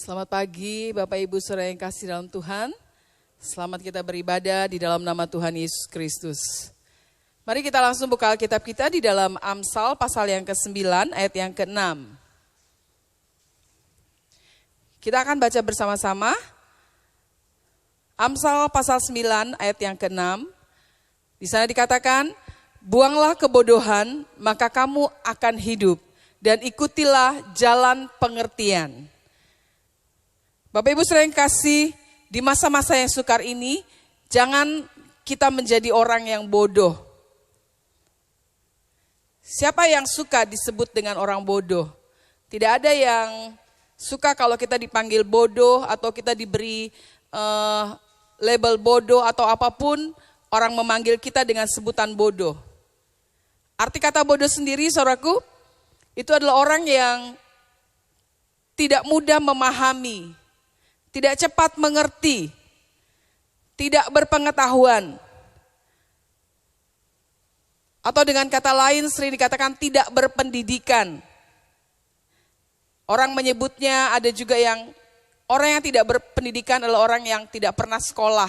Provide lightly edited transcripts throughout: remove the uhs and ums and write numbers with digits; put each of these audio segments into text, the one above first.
Selamat pagi Bapak Ibu Saudara yang kasih dalam Tuhan. Selamat kita beribadah di dalam nama Tuhan Yesus Kristus. Mari kita langsung buka Alkitab kita di dalam Amsal pasal yang ke-9 ayat yang ke-6. Kita akan baca bersama-sama. Amsal pasal 9 ayat yang ke-6. Di sana dikatakan, buanglah kebodohan maka kamu akan hidup dan ikutilah jalan pengertian. Bapak Ibu sering kasih, di masa-masa yang sukar ini, jangan kita menjadi orang yang bodoh. Siapa yang suka disebut dengan orang bodoh? Tidak ada yang suka kalau kita dipanggil bodoh atau kita diberi label bodoh atau apapun, orang memanggil kita dengan sebutan bodoh. Arti kata bodoh sendiri, saudaraku, itu adalah orang yang tidak mudah memahami, tidak cepat mengerti, tidak berpengetahuan. Atau dengan kata lain sering dikatakan tidak berpendidikan. Orang menyebutnya ada juga yang orang yang tidak berpendidikan adalah orang yang tidak pernah sekolah.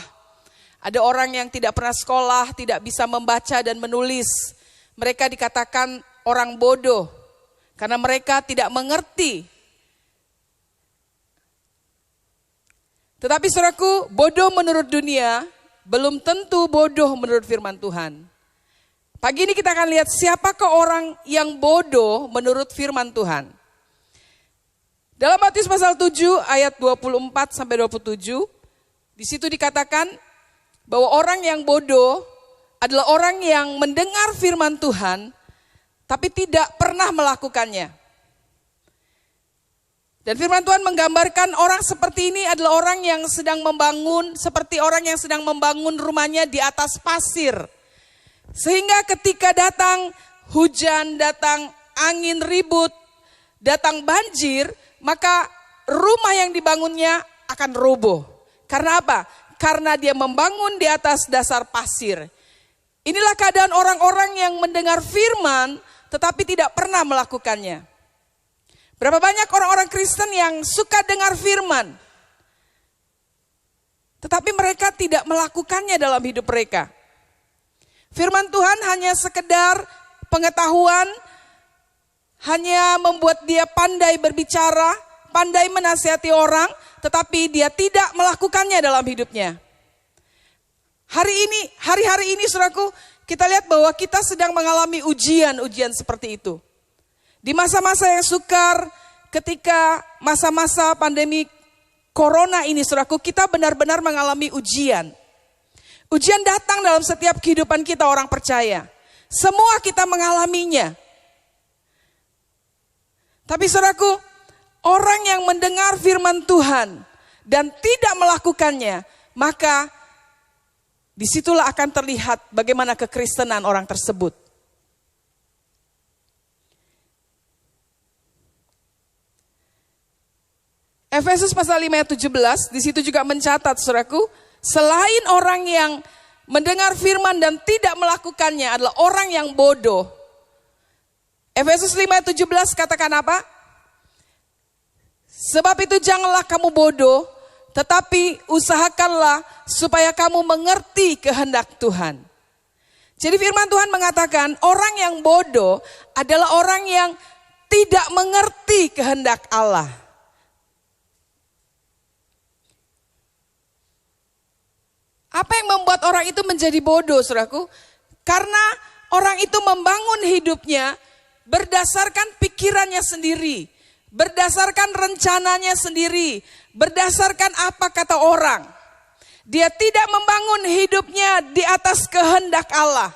Ada orang yang tidak pernah sekolah, tidak bisa membaca dan menulis. Mereka dikatakan orang bodoh karena mereka tidak mengerti. Tetapi saudaraku, bodoh menurut dunia belum tentu bodoh menurut firman Tuhan. Pagi ini kita akan lihat siapakah orang yang bodoh menurut firman Tuhan. Dalam Matius pasal 7 ayat 24 sampai 27, di situ dikatakan bahwa orang yang bodoh adalah orang yang mendengar firman Tuhan tapi tidak pernah melakukannya. Dan firman Tuhan menggambarkan orang seperti ini adalah orang yang sedang membangun, seperti orang yang sedang membangun rumahnya di atas pasir. Sehingga ketika datang hujan, datang angin ribut, datang banjir, maka rumah yang dibangunnya akan roboh. Karena apa? Karena dia membangun di atas dasar pasir. Inilah keadaan orang-orang yang mendengar firman tetapi tidak pernah melakukannya. Berapa banyak orang-orang Kristen yang suka dengar firman, tetapi mereka tidak melakukannya dalam hidup mereka. Firman Tuhan hanya sekedar pengetahuan, hanya membuat dia pandai berbicara, pandai menasihati orang, tetapi dia tidak melakukannya dalam hidupnya. Hari-hari ini saudaraku, kita lihat bahwa kita sedang mengalami ujian-ujian seperti itu. Di masa-masa yang sukar, ketika masa-masa pandemi corona ini, saudaraku, kita benar-benar mengalami ujian. Ujian datang dalam setiap kehidupan kita orang percaya. Semua kita mengalaminya. Tapi saudaraku, orang yang mendengar firman Tuhan dan tidak melakukannya, maka disitulah akan terlihat bagaimana kekristenan orang tersebut. Efesus pasal 5 ayat 17, di situ juga mencatat, saudaraku, selain orang yang mendengar firman dan tidak melakukannya adalah orang yang bodoh. Efesus 5 ayat 17 katakan apa? Sebab itu janganlah kamu bodoh, tetapi usahakanlah supaya kamu mengerti kehendak Tuhan. Jadi firman Tuhan mengatakan orang yang bodoh adalah orang yang tidak mengerti kehendak Allah. Apa yang membuat orang itu menjadi bodoh, saudaraku? Karena orang itu membangun hidupnya berdasarkan pikirannya sendiri, berdasarkan rencananya sendiri, berdasarkan apa kata orang. Dia tidak membangun hidupnya di atas kehendak Allah.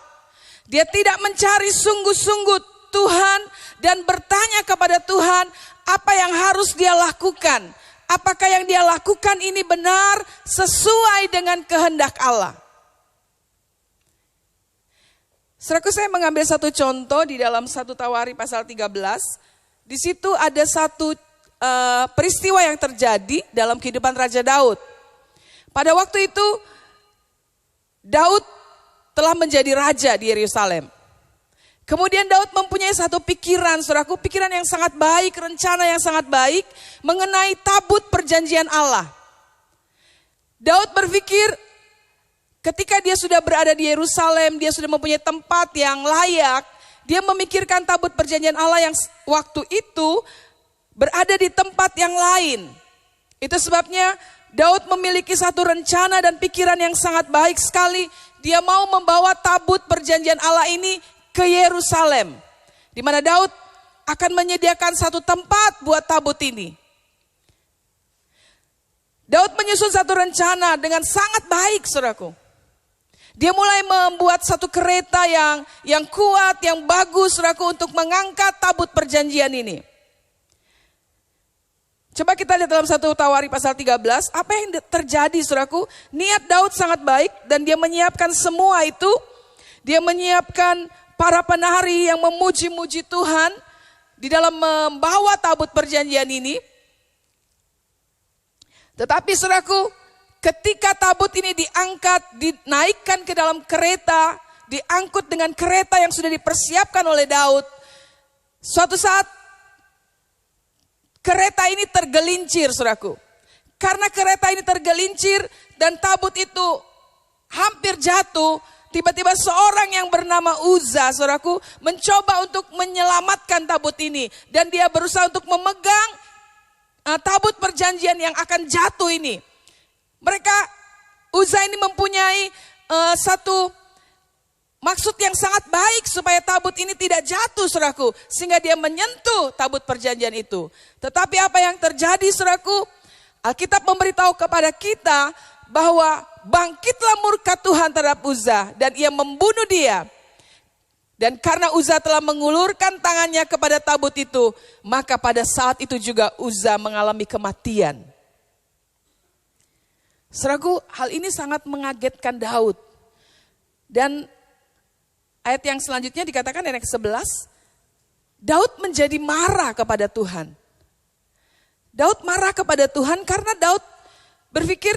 Dia tidak mencari sungguh-sungguh Tuhan dan bertanya kepada Tuhan apa yang harus dia lakukan. Apakah yang dia lakukan ini benar sesuai dengan kehendak Allah? Saudaraku, saya mengambil satu contoh di dalam 1 Tawari pasal 13. Di situ ada satu peristiwa yang terjadi dalam kehidupan Raja Daud. Pada waktu itu Daud telah menjadi raja di Yerusalem. Kemudian Daud mempunyai satu pikiran, saudaraku, pikiran yang sangat baik, rencana yang sangat baik mengenai tabut perjanjian Allah. Daud berpikir ketika dia sudah berada di Yerusalem, dia sudah mempunyai tempat yang layak, dia memikirkan tabut perjanjian Allah yang waktu itu berada di tempat yang lain. Itu sebabnya Daud memiliki satu rencana dan pikiran yang sangat baik sekali. Dia mau membawa tabut perjanjian Allah ini ke Yerusalem, di mana Daud akan menyediakan satu tempat buat tabut ini. Daud menyusun satu rencana dengan sangat baik, saudaraku. Dia mulai membuat satu kereta yang kuat, yang bagus, saudaraku, untuk mengangkat tabut perjanjian ini. Coba kita lihat dalam 1 Tawari pasal 13, apa yang terjadi, saudaraku? Niat Daud sangat baik dan dia menyiapkan semua itu. Dia menyiapkan para penari yang memuji-muji Tuhan di dalam membawa tabut perjanjian ini. Tetapi saudaraku, ketika tabut ini diangkat, dinaikkan ke dalam kereta, diangkut dengan kereta yang sudah dipersiapkan oleh Daud, suatu saat kereta ini tergelincir, saudaraku. Karena kereta ini tergelincir dan tabut itu hampir jatuh, tiba-tiba seorang yang bernama Uza, saudaraku, mencoba untuk menyelamatkan tabut ini. Dan dia berusaha untuk memegang tabut perjanjian yang akan jatuh ini. Uza ini mempunyai satu maksud yang sangat baik supaya tabut ini tidak jatuh, saudaraku. Sehingga dia menyentuh tabut perjanjian itu. Tetapi apa yang terjadi, saudaraku? Alkitab memberitahu kepada kita bahwa bangkitlah murka Tuhan terhadap Uza dan ia membunuh dia. Dan karena Uza telah mengulurkan tangannya kepada tabut itu, maka pada saat itu juga Uza mengalami kematian. Saudaraku, hal ini sangat mengagetkan Daud. Dan ayat yang selanjutnya dikatakan ayat 11, Daud menjadi marah kepada Tuhan. Daud marah kepada Tuhan karena Daud berpikir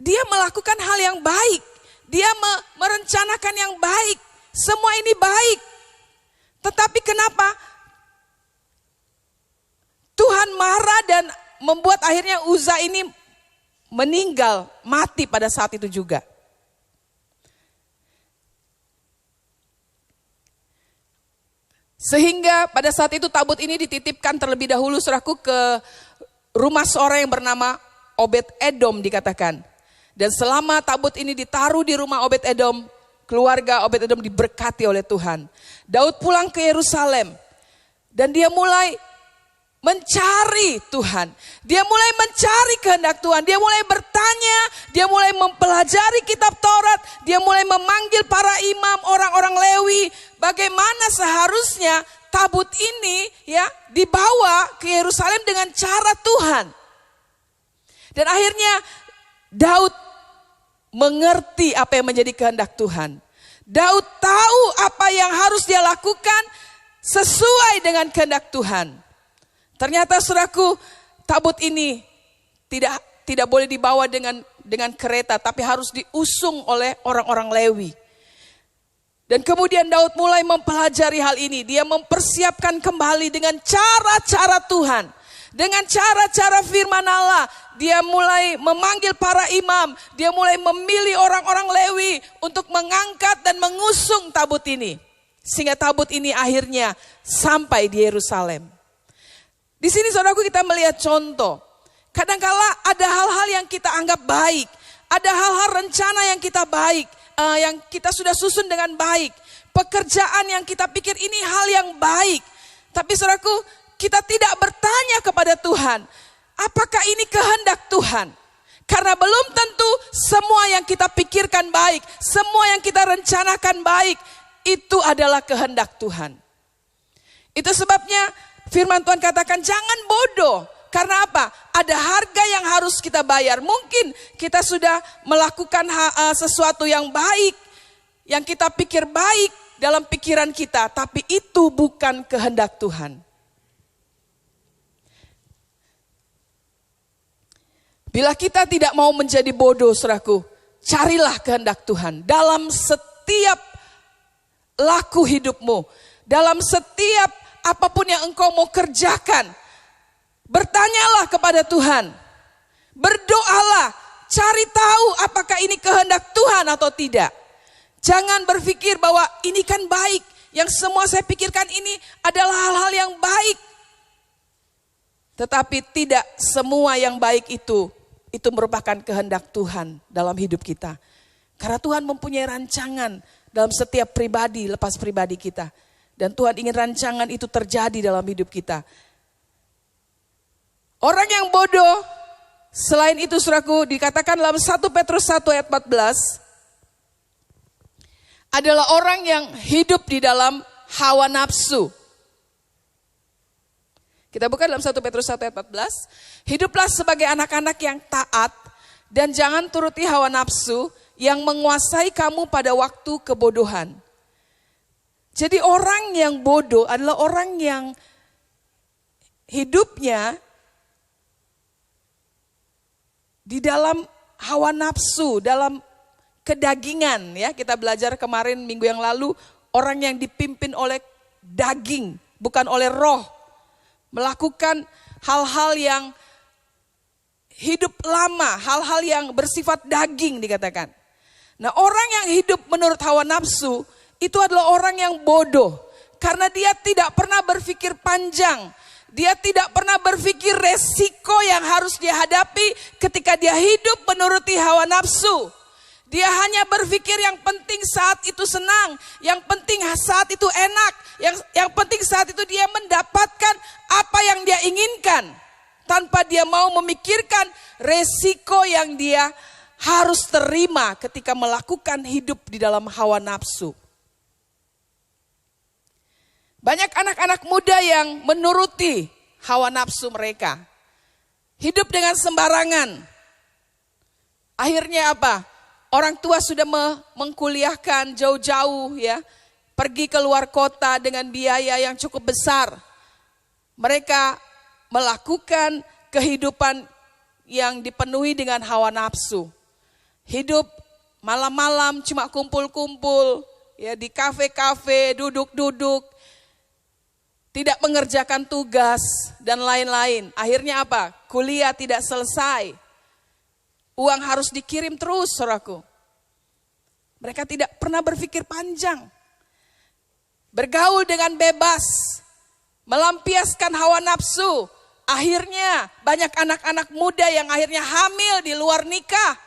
dia melakukan hal yang baik. Dia merencanakan yang baik. Semua ini baik. Tetapi kenapa Tuhan marah dan membuat akhirnya Uza ini meninggal, mati pada saat itu juga. Sehingga pada saat itu tabut ini dititipkan terlebih dahulu, saudaraku, ke rumah seorang yang bernama Obed Edom dikatakan. Dan selama tabut ini ditaruh di rumah Obed Edom, keluarga Obed Edom diberkati oleh Tuhan. Daud pulang ke Yerusalem dan dia mulai mencari Tuhan. Dia mulai mencari kehendak Tuhan. Dia mulai bertanya, dia mulai mempelajari kitab Taurat, dia mulai memanggil para imam, orang-orang Lewi, bagaimana seharusnya tabut ini ya dibawa ke Yerusalem dengan cara Tuhan. Dan akhirnya Daud mengerti apa yang menjadi kehendak Tuhan. Daud tahu apa yang harus dia lakukan sesuai dengan kehendak Tuhan. Ternyata, saudaraku, tabut ini tidak boleh dibawa dengan kereta, tapi harus diusung oleh orang-orang Lewi. Dan kemudian Daud mulai mempelajari hal ini. Dia mempersiapkan kembali dengan cara-cara Tuhan. Dengan cara-cara firman Allah. Dia mulai memanggil para imam. Dia mulai memilih orang-orang Lewi untuk mengangkat dan mengusung tabut ini. Sehingga tabut ini akhirnya sampai di Yerusalem. Di sini, saudaraku, kita melihat contoh. Kadangkala ada hal-hal yang kita anggap baik. Ada hal-hal rencana yang kita baik. Yang kita sudah susun dengan baik. Pekerjaan yang kita pikir ini hal yang baik. Tapi, saudaraku, kita tidak bertanya kepada Tuhan. Apakah ini kehendak Tuhan? Karena belum tentu semua yang kita pikirkan baik. Semua yang kita rencanakan baik. Itu adalah kehendak Tuhan. Itu sebabnya firman Tuhan katakan jangan bodoh. Karena apa? Ada harga yang harus kita bayar. Mungkin kita sudah melakukan sesuatu yang baik. Yang kita pikir baik dalam pikiran kita. Tapi itu bukan kehendak Tuhan. Bila kita tidak mau menjadi bodoh, saudaraku, carilah kehendak Tuhan. Dalam setiap laku hidupmu. dalam setiap apapun yang engkau mau kerjakan, bertanyalah kepada Tuhan. Berdoalah, cari tahu apakah ini kehendak Tuhan atau tidak. Jangan berpikir bahwa ini kan baik, yang semua saya pikirkan ini adalah hal-hal yang baik. Tetapi tidak semua yang baik itu merupakan kehendak Tuhan dalam hidup kita. Karena Tuhan mempunyai rancangan dalam setiap pribadi, lepas pribadi kita. Dan Tuhan ingin rancangan itu terjadi dalam hidup kita. Orang yang bodoh, selain itu saudaraku, dikatakan dalam 1 Petrus 1 ayat 14, adalah orang yang hidup di dalam hawa nafsu. Kita buka dalam 1 Petrus 1 ayat 14. Hiduplah sebagai anak-anak yang taat dan jangan turuti hawa nafsu yang menguasai kamu pada waktu kebodohan. Jadi orang yang bodoh adalah orang yang hidupnya di dalam hawa nafsu, dalam kedagingan ya. Kita belajar kemarin minggu yang lalu, orang yang dipimpin oleh daging, bukan oleh roh. Melakukan hal-hal yang hidup lama, hal-hal yang bersifat daging dikatakan. Nah, orang yang hidup menurut hawa nafsu itu adalah orang yang bodoh. Karena dia tidak pernah berpikir panjang. Dia tidak pernah berpikir resiko yang harus dia hadapi ketika dia hidup menuruti hawa nafsu. Dia hanya berpikir yang penting saat itu senang, yang penting saat itu enak, yang penting saat itu dia mendapatkan apa yang dia inginkan. Tanpa dia mau memikirkan resiko yang dia harus terima ketika melakukan hidup di dalam hawa nafsu. Banyak anak-anak muda yang menuruti hawa nafsu mereka. Hidup dengan sembarangan. Akhirnya apa? Orang tua sudah mengkuliahkan jauh-jauh ya. Pergi ke luar kota dengan biaya yang cukup besar. Mereka melakukan kehidupan yang dipenuhi dengan hawa nafsu. Hidup malam-malam cuma kumpul-kumpul ya di kafe-kafe, duduk-duduk. Tidak mengerjakan tugas dan lain-lain. Akhirnya apa? Kuliah tidak selesai. Uang harus dikirim terus, saudaraku. Mereka tidak pernah berpikir panjang. Bergaul dengan bebas. Melampiaskan hawa nafsu. Akhirnya banyak anak-anak muda yang akhirnya hamil di luar nikah.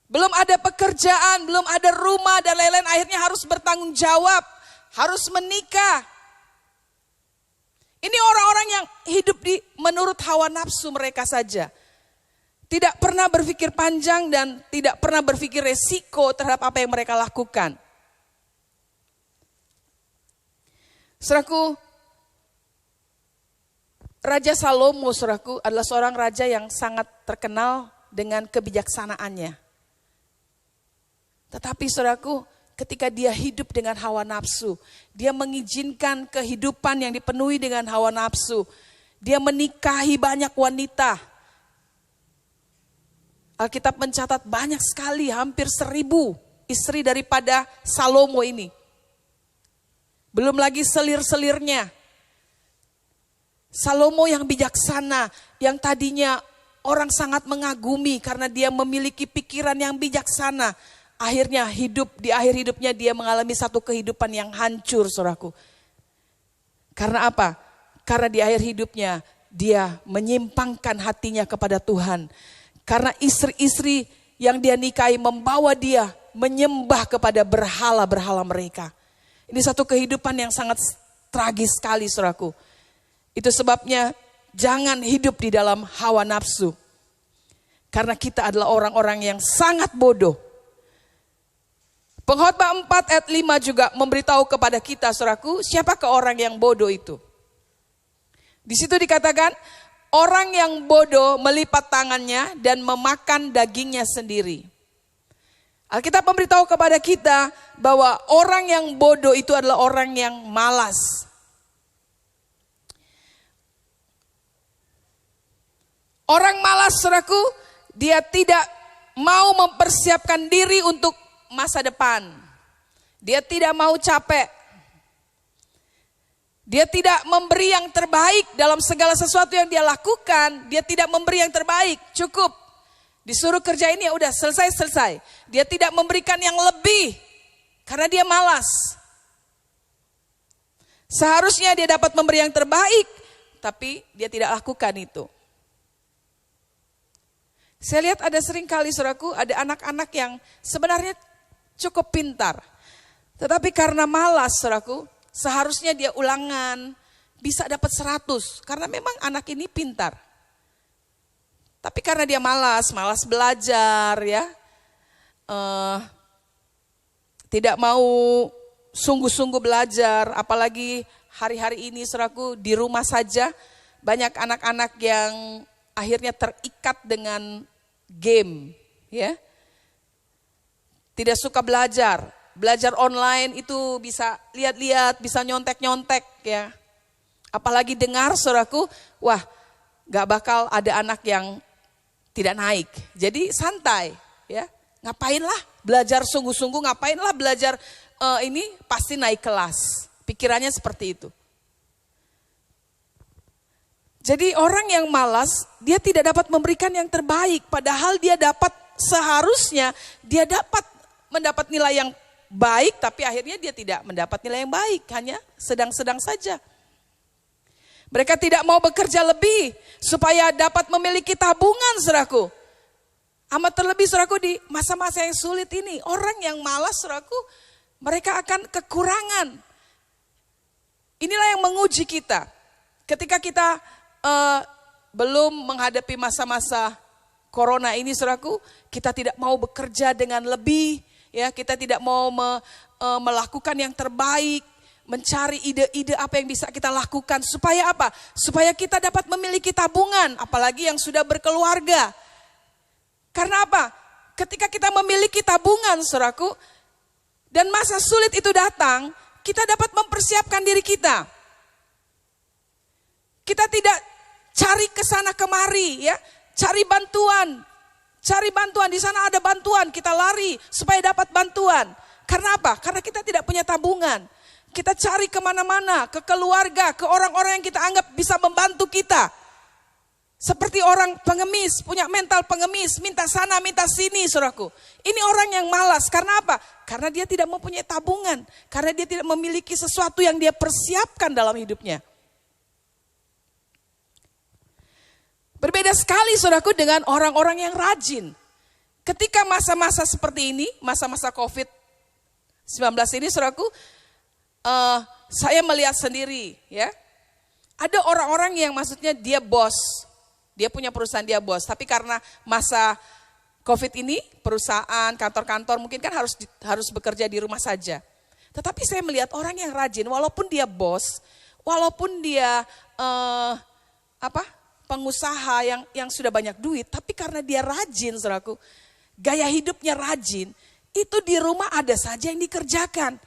Belum ada pekerjaan, belum ada rumah dan lain-lain. Akhirnya harus bertanggung jawab. Harus menikah. Ini orang-orang yang hidup menurut hawa nafsu mereka saja. Tidak pernah berpikir panjang dan tidak pernah berpikir resiko terhadap apa yang mereka lakukan. Saudaraku, Raja Salomo, saudaraku, adalah seorang raja yang sangat terkenal dengan kebijaksanaannya. Tetapi saudaraku, ketika dia hidup dengan hawa nafsu, dia mengizinkan kehidupan yang dipenuhi dengan hawa nafsu. Dia menikahi banyak wanita. Alkitab mencatat banyak sekali, hampir 1000 istri daripada Salomo ini. Belum lagi selir-selirnya. Salomo yang bijaksana, yang tadinya orang sangat mengagumi karena dia memiliki pikiran yang bijaksana. Akhirnya di akhir hidupnya dia mengalami satu kehidupan yang hancur, saudaraku. Karena apa? Karena di akhir hidupnya dia menyimpangkan hatinya kepada Tuhan. Karena istri-istri yang dia nikahi membawa dia menyembah kepada berhala-berhala mereka. Ini satu kehidupan yang sangat tragis sekali, saudaraku. Itu sebabnya jangan hidup di dalam hawa nafsu. Karena kita adalah orang-orang yang sangat bodoh. Pengkhotbah 4 ayat 5 juga memberitahu kepada kita, saudaraku, siapakah orang yang bodoh itu? Di situ dikatakan, orang yang bodoh melipat tangannya dan memakan dagingnya sendiri. Alkitab memberitahu kepada kita bahwa orang yang bodoh itu adalah orang yang malas. Orang malas, saudaraku, dia tidak mau mempersiapkan diri untuk masa depan. Dia tidak mau capek. Dia tidak memberi yang terbaik dalam segala sesuatu yang dia lakukan. Dia tidak memberi yang terbaik, cukup. Disuruh kerja ini, ya udah selesai. Dia tidak memberikan yang lebih karena dia malas. Seharusnya dia dapat memberi yang terbaik, tapi dia tidak lakukan itu. Saya lihat ada sering kali saudaraku, ada anak-anak yang sebenarnya cukup pintar. Tetapi karena malas saudaraku, seharusnya dia ulangan bisa dapat 100. Karena memang anak ini pintar. Tapi karena dia malas belajar ya. Tidak mau sungguh-sungguh belajar. Apalagi hari-hari ini saudaraku di rumah saja. Banyak anak-anak yang akhirnya terikat dengan game. Ya. Tidak suka belajar. Belajar online itu bisa lihat-lihat, bisa nyontek-nyontek ya. Apalagi dengar saudaraku, wah gak bakal ada anak yang tidak naik. Jadi santai ya. Ngapainlah belajar sungguh-sungguh, ngapainlah belajar ini pasti naik kelas. Pikirannya seperti itu. Jadi orang yang malas, dia tidak dapat memberikan yang terbaik. Padahal dia dapat, seharusnya dia dapat mendapat nilai yang baik, tapi akhirnya dia tidak mendapat nilai yang baik, hanya sedang-sedang saja. Mereka tidak mau bekerja lebih supaya dapat memiliki tabungan, saudaraku. Amat terlebih saudaraku di masa-masa yang sulit ini, orang yang malas saudaraku, mereka akan kekurangan. Inilah yang menguji kita. Ketika kita belum menghadapi masa-masa corona ini saudaraku, kita tidak mau bekerja dengan lebih. Ya, kita tidak mau melakukan yang terbaik, mencari ide-ide apa yang bisa kita lakukan. Supaya apa? Supaya kita dapat memiliki tabungan, apalagi yang sudah berkeluarga. Karena apa? Ketika kita memiliki tabungan, saudaraku, dan masa sulit itu datang, kita dapat mempersiapkan diri kita. Kita tidak cari ke sana kemari, ya, cari bantuan. Cari bantuan, di sana ada bantuan, kita lari supaya dapat bantuan. Karena apa? Karena kita tidak punya tabungan. Kita cari kemana-mana, ke keluarga, ke orang-orang yang kita anggap bisa membantu kita. Seperti orang pengemis, punya mental pengemis, minta sana, minta sini, saudaraku. Ini orang yang malas, karena apa? Karena dia tidak mempunyai tabungan. Karena dia tidak memiliki sesuatu yang dia persiapkan dalam hidupnya. Berbeda sekali saudaraku dengan orang-orang yang rajin. Ketika masa-masa seperti ini, masa-masa COVID-19 ini saudaraku, saya melihat sendiri ya. Ada orang-orang yang maksudnya dia bos, dia punya perusahaan, dia bos. Tapi karena masa COVID ini, perusahaan, kantor-kantor mungkin kan harus bekerja di rumah saja. Tetapi saya melihat orang yang rajin, walaupun dia bos, walaupun dia pengusaha yang sudah banyak duit, tapi karena dia rajin, saudaraku, gaya hidupnya rajin, itu di rumah ada saja yang dikerjakan.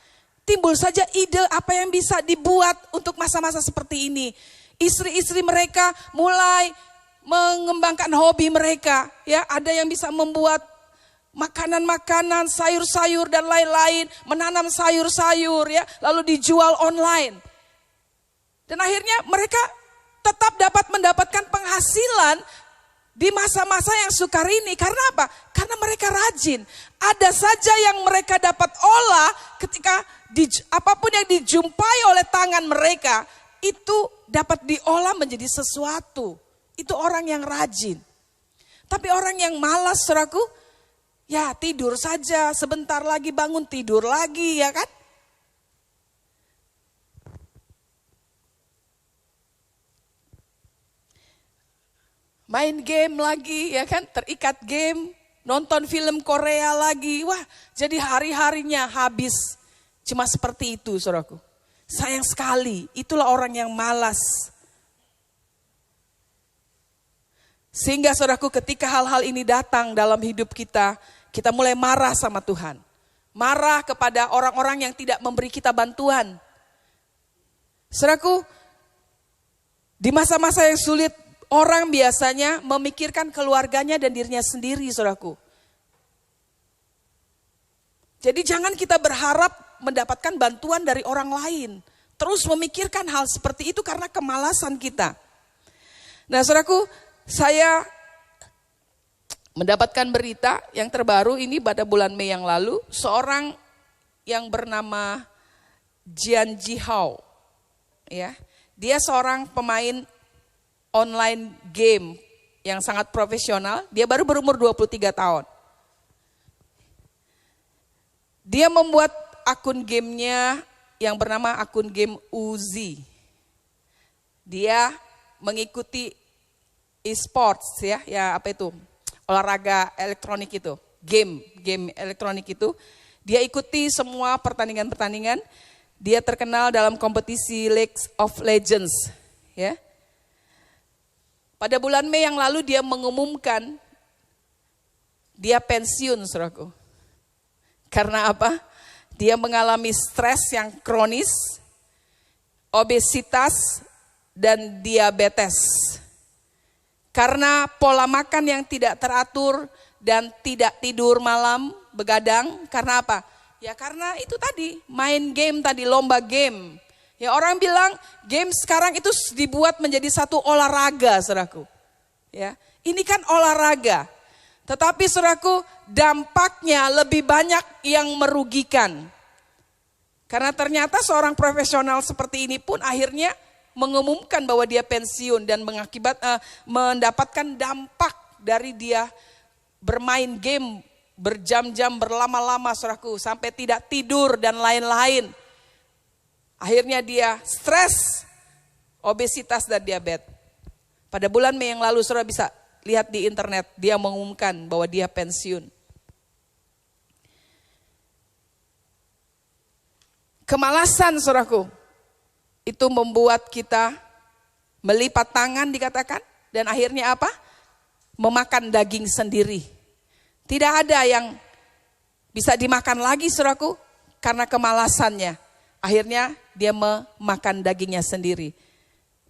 Timbul saja ide apa yang bisa dibuat untuk masa-masa seperti ini. Istri-istri mereka mulai mengembangkan hobi mereka, ya, ada yang bisa membuat makanan-makanan, sayur-sayur dan lain-lain, menanam sayur-sayur, ya, lalu dijual online. Dan akhirnya mereka tetap dapat mendapatkan penghasilan di masa-masa yang sukar ini. Karena apa? Karena mereka rajin. Ada saja yang mereka dapat olah ketika apapun yang dijumpai oleh tangan mereka, itu dapat diolah menjadi sesuatu. Itu orang yang rajin. Tapi orang yang malas, saudaraku, ya tidur saja, sebentar lagi bangun tidur lagi, ya kan? Main game lagi, ya kan, terikat game, nonton film Korea lagi. Wah, jadi hari-harinya habis cuma seperti itu, saudaraku. Sayang sekali, itulah orang yang malas. Sehingga saudaraku, ketika hal-hal ini datang dalam hidup kita, kita mulai marah sama Tuhan. Marah kepada orang-orang yang tidak memberi kita bantuan. Saudaraku, di masa-masa yang sulit, orang biasanya memikirkan keluarganya dan dirinya sendiri, saudaraku. Jadi jangan kita berharap mendapatkan bantuan dari orang lain. terus memikirkan hal seperti itu karena kemalasan kita. Nah saudaraku, saya mendapatkan berita yang terbaru ini pada bulan Mei yang lalu, seorang yang bernama Jian Jihao, ya, dia seorang pemain online game yang sangat profesional. Dia baru berumur 23 tahun. Dia membuat akun gamenya yang bernama akun game Uzi. Dia mengikuti e-sports, ya apa itu, olahraga elektronik itu, game elektronik itu. Dia ikuti semua pertandingan-pertandingan. Dia terkenal dalam kompetisi League of Legends, ya. Pada bulan Mei yang lalu dia mengumumkan dia pensiun, saudaraku. Karena apa? Dia mengalami stres yang kronis, obesitas, dan diabetes. Karena pola makan yang tidak teratur dan tidak tidur malam, begadang. Karena apa? Ya karena itu tadi, main game tadi, lomba game. Ya orang bilang game sekarang itu dibuat menjadi satu olahraga, saudaraku. Ya, ini kan olahraga. Tetapi saudaraku, dampaknya lebih banyak yang merugikan. Karena ternyata seorang profesional seperti ini pun akhirnya mengumumkan bahwa dia pensiun dan mendapatkan dampak dari dia bermain game berjam-jam, berlama-lama, saudaraku, sampai tidak tidur dan lain-lain. Akhirnya dia stres, obesitas, dan diabetes. Pada bulan Mei yang lalu, saudara bisa lihat di internet, dia mengumumkan bahwa dia pensiun. Kemalasan, saudaraku, itu membuat kita melipat tangan dikatakan, dan akhirnya apa? Memakan daging sendiri. Tidak ada yang bisa dimakan lagi, saudaraku, karena kemalasannya. Akhirnya dia memakan dagingnya sendiri.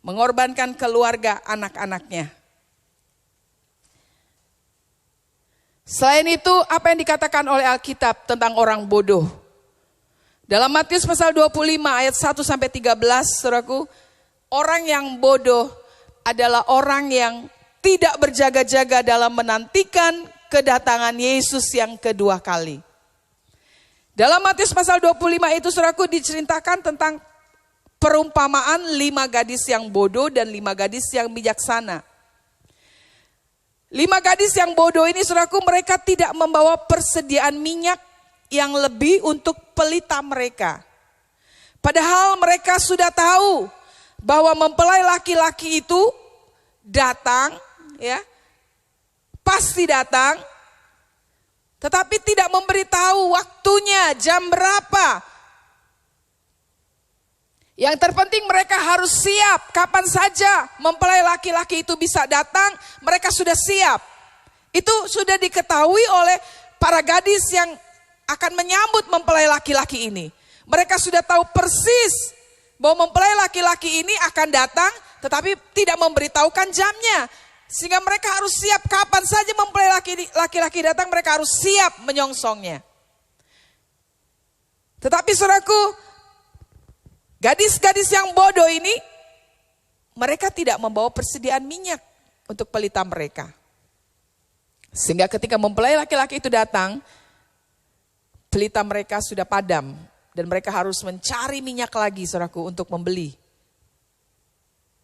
Mengorbankan keluarga, anak-anaknya. Selain itu, apa yang dikatakan oleh Alkitab tentang orang bodoh? Dalam Matius pasal 25 ayat 1-13, saudaraku, orang yang bodoh adalah orang yang tidak berjaga-jaga dalam menantikan kedatangan Yesus yang kedua kali. Dalam Matius pasal 25 itu, saudaraku, diceritakan tentang perumpamaan 5 gadis yang bodoh dan 5 gadis yang bijaksana. 5 gadis yang bodoh ini, saudaraku, mereka tidak membawa persediaan minyak yang lebih untuk pelita mereka. Padahal mereka sudah tahu bahwa mempelai laki-laki itu datang, ya, pasti datang, tetapi tidak memberitahu waktunya, jam berapa. Yang terpenting mereka harus siap, kapan saja mempelai laki-laki itu bisa datang, mereka sudah siap. Itu sudah diketahui oleh para gadis yang akan menyambut mempelai laki-laki ini. Mereka sudah tahu persis bahwa mempelai laki-laki ini akan datang, tetapi tidak memberitahukan jamnya. Sehingga mereka harus siap kapan saja mempelai laki-laki datang, mereka harus siap menyongsongnya. Tetapi saudaraku, gadis-gadis yang bodoh ini, mereka tidak membawa persediaan minyak untuk pelita mereka. Sehingga ketika mempelai laki-laki itu datang, pelita mereka sudah padam. Dan mereka harus mencari minyak lagi, saudaraku, untuk membeli.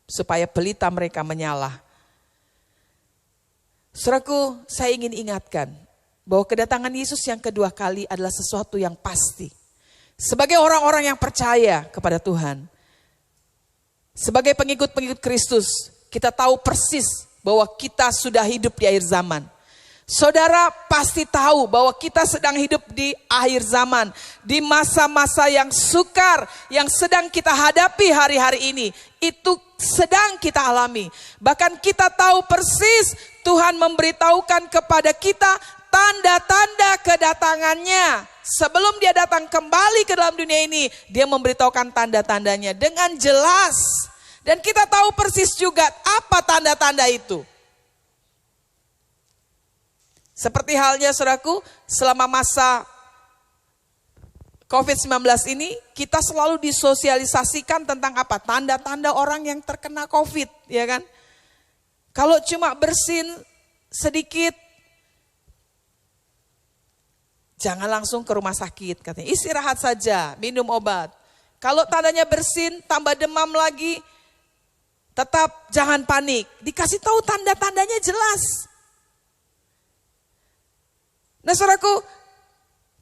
Supaya pelita mereka menyala. Saudaraku, saya ingin ingatkan bahwa kedatangan Yesus yang kedua kali adalah sesuatu yang pasti. Sebagai orang-orang yang percaya kepada Tuhan, sebagai pengikut-pengikut Kristus, kita tahu persis bahwa kita sudah hidup di akhir zaman. Saudara pasti tahu bahwa kita sedang hidup di akhir zaman, di masa-masa yang sukar, yang sedang kita hadapi hari-hari ini. Itu sedang kita alami. Bahkan kita tahu persis Tuhan memberitahukan kepada kita tanda-tanda kedatangannya. Sebelum dia datang kembali ke dalam dunia ini, dia memberitahukan tanda-tandanya dengan jelas. Dan kita tahu persis juga apa tanda-tanda itu. Seperti halnya, saudaraku, selama masa COVID-19 ini kita selalu disosialisasikan tentang apa? Tanda-tanda orang yang terkena COVID, ya kan? Kalau cuma bersin sedikit, jangan langsung ke rumah sakit, katanya. Istirahat saja, minum obat. Kalau tandanya bersin, tambah demam lagi, tetap jangan panik. Dikasih tahu tanda-tandanya jelas. Nah saudaraku,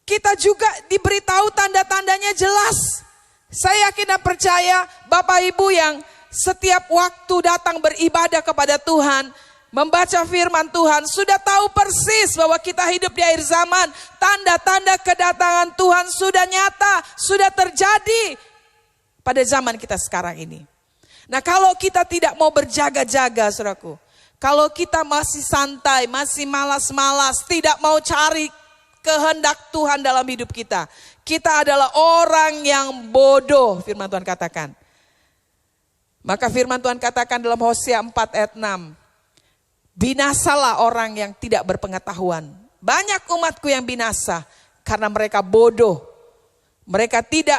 kita juga diberitahu tanda-tandanya jelas. Saya yakin dan percaya Bapak Ibu yang setiap waktu datang beribadah kepada Tuhan, membaca firman Tuhan, sudah tahu persis bahwa kita hidup di akhir zaman. Tanda-tanda kedatangan Tuhan sudah nyata, sudah terjadi pada zaman kita sekarang ini. Nah kalau kita tidak mau berjaga-jaga saudaraku, kalau kita masih santai, masih malas-malas, tidak mau cari kehendak Tuhan dalam hidup kita, kita adalah orang yang bodoh, firman Tuhan katakan. Maka firman Tuhan katakan dalam Hosea 4 ayat 6, binasalah orang yang tidak berpengetahuan. Banyak umatku yang binasa karena mereka bodoh. Mereka tidak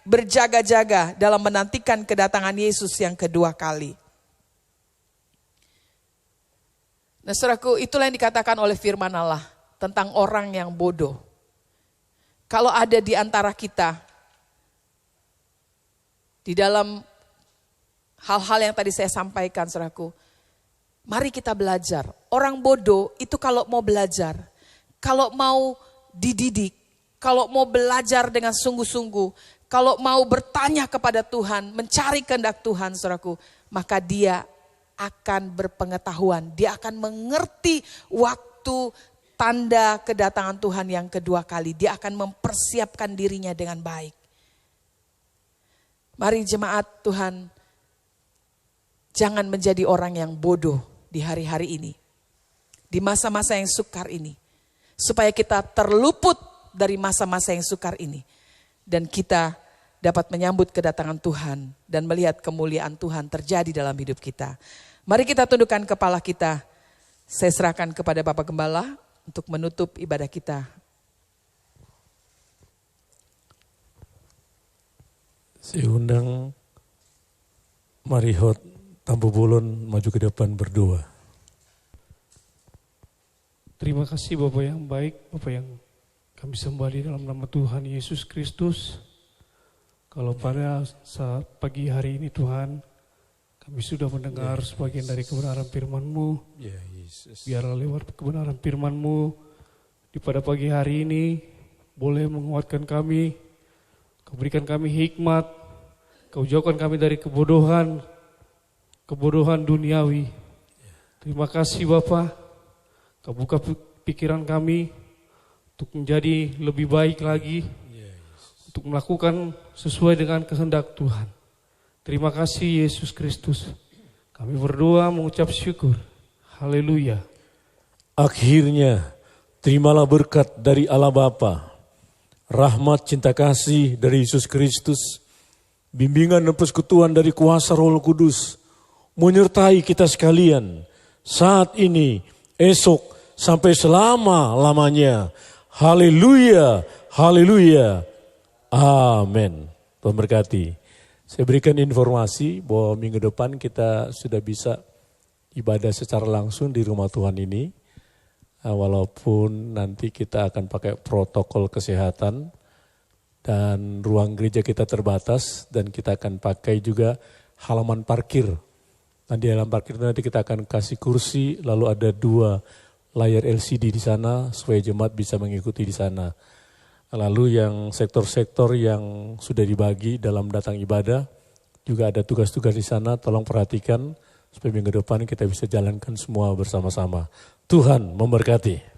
berjaga-jaga dalam menantikan kedatangan Yesus yang kedua kali. Nah saudaraku, itulah yang dikatakan oleh firman Allah tentang orang yang bodoh. Kalau ada di antara kita, di dalam hal-hal yang tadi saya sampaikan saudaraku, mari kita belajar. Orang bodoh itu kalau mau belajar, kalau mau dididik, kalau mau belajar dengan sungguh-sungguh, kalau mau bertanya kepada Tuhan, mencari kehendak Tuhan saudaraku, maka dia akan berpengetahuan, dia akan mengerti waktu tanda kedatangan Tuhan yang kedua kali. Dia akan mempersiapkan dirinya dengan baik. Mari jemaat Tuhan, jangan menjadi orang yang bodoh di hari-hari ini, di masa-masa yang sukar ini, supaya kita terluput dari masa-masa yang sukar ini, dan kita dapat menyambut kedatangan Tuhan dan melihat kemuliaan Tuhan terjadi dalam hidup kita. Mari kita tundukkan kepala kita. Saya serahkan kepada Bapak Gembala untuk menutup ibadah kita. Saya undang Marihot Tampu Bolon maju ke depan berdoa. Terima kasih Bapak yang baik, Bapak yang kami sembah dalam nama Tuhan Yesus Kristus. Kalau pada saat pagi hari ini Tuhan, kami sudah mendengar sebagian dari kebenaran firman-Mu. Biarlah lewat kebenaran firman-Mu di pada pagi hari ini boleh menguatkan kami. Kau berikan kami hikmat. Kau jauhkan kami dari kebodohan duniawi. Terima kasih Bapa. Kau buka pikiran kami untuk menjadi lebih baik lagi. Untuk melakukan sesuai dengan kehendak Tuhan. Terima kasih Yesus Kristus. Kami berdoa mengucap syukur. Haleluya. Akhirnya terimalah berkat dari Allah Bapa, rahmat cinta kasih dari Yesus Kristus, bimbingan dan persekutuan dari kuasa Roh Kudus menyertai kita sekalian saat ini, esok, sampai selama-lamanya. Haleluya, haleluya. Amin. Tuhan berkati. Saya berikan informasi bahwa minggu depan kita sudah bisa ibadah secara langsung di rumah Tuhan ini. Walaupun nanti kita akan pakai protokol kesehatan dan ruang gereja kita terbatas dan kita akan pakai juga halaman parkir. Nah, di halaman parkir nanti kita akan kasih kursi, lalu ada 2 layar LCD di sana supaya jemaat bisa mengikuti di sana. Lalu yang sektor-sektor yang sudah dibagi dalam datang ibadah, juga ada tugas-tugas di sana, tolong perhatikan supaya minggu depan kita bisa jalankan semua bersama-sama. Tuhan memberkati.